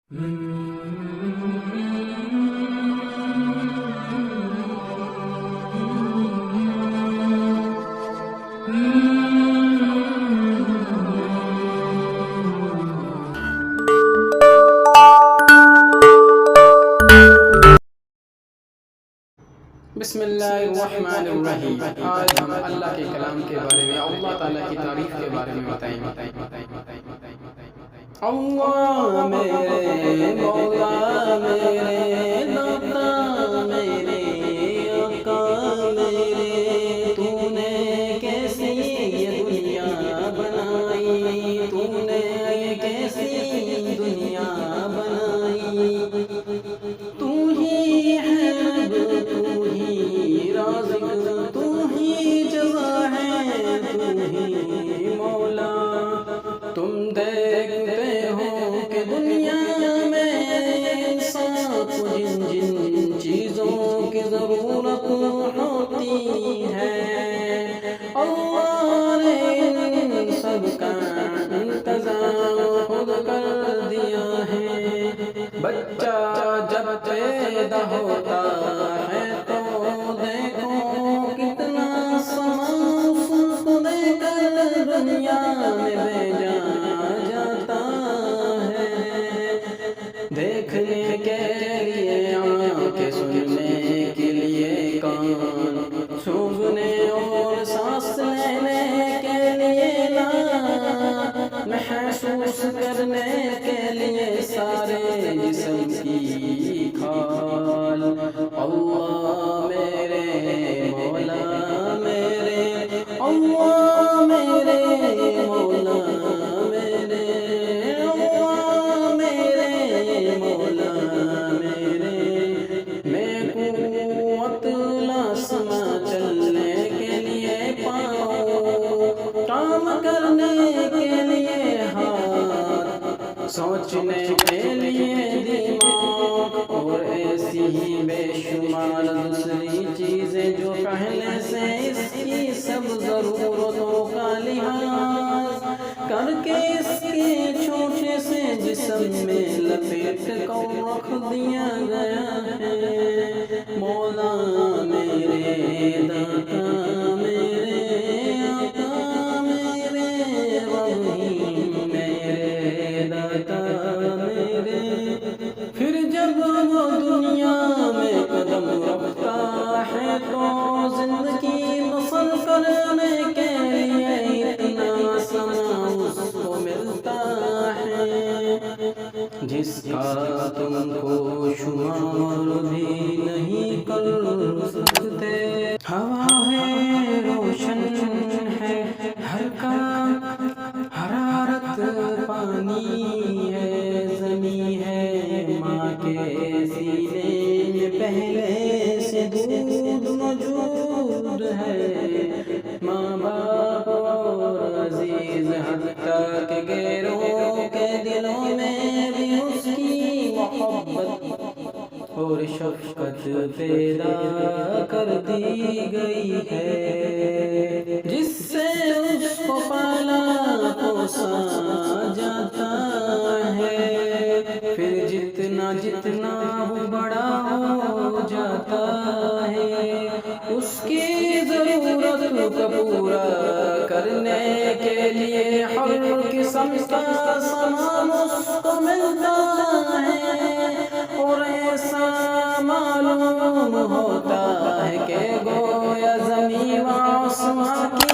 بسم اللہ الرحمن الرحیم۔ آج ہم اللہ کے کلام کے بارے میں، اللہ تعالیٰ کی تعریف کے بارے میں بتائیں گے۔ اللہ میرے مولا، میرے داتا، میرے آقا، میرے تو نے کیسی یہ دنیا بنائی، تو نے کیسی دنیا بنائی، تو ہی ہے رب، تو ہی رازق، تو ہی جزا ہے، تو ہی مولا۔ تم دیکھتے ہو کہ دنیا میں انسان کو جن جن چیزوں کی ضرورت ہوتی ہے، اللہ نے ان سب کا انتظام خود کر دیا ہے۔ بچہ جب پیدا ہوتا ہے تو دیکھو کتنا سامان اس کو دے کر دنیا میں بھیجا جاتا ہے۔ دیکھنے کے لیے آنکھیں، سننے کے لیے کان، سونگھنے اور سانس لینے کے لیے ناک، محسوس کرنے کے لیے سارے جسم کی کھال۔ اللہ میرے مولا، میرے اللہ میرے مولا، میرے اللہ میرے مولا، میرے میں قوت لاسما چلنے کے لیے پاؤں، کام کرنے کے لیے ہاتھ، سوچنے کے لیے دماغ، اور ایسی ہی بے شمار دوسری چیزیں جو پہلے سے اس کی سب ضرورتوں کا لحاظ کر کے اس کے چھوٹے سے جسم میں لپیٹ کر رکھ دیا گیا ہے۔ مولا میرے داتا، میرے آقا، میرے رحیم، میرے داتا میرے۔ پھر جب وہ دنیا میں قدم رکھتا ہے تو زندگی بسر کرنے کے لیے اتنا سامان اس کو ملتا ہے جس کا تم کو شمار بھی نہیں کر سکتے۔ ہوا ہے، روشن ہے ہر کا، حرارت پانی ہے، زمین ہے، ماں کے سینے میں پہلے سے دودھ موجود ہے، ماں باپ اور عزیز، حتیٰ کہ غیروں کے دلوں میں بھی اس کی محبت اور شفقت پیدا کر دی گئی ہے، جس سے اس کو پالا پوسا جاتا ہے۔ پھر جتنا جتنا وہ بڑا ہو جاتا ہے، اس کی ضرورت کو پورا کرنے کے لیے ہر قسم کا سامان اس کو ملتا ہے، اور ایسا معلوم ہوتا ہے کہ گویا زمین و آسمان کی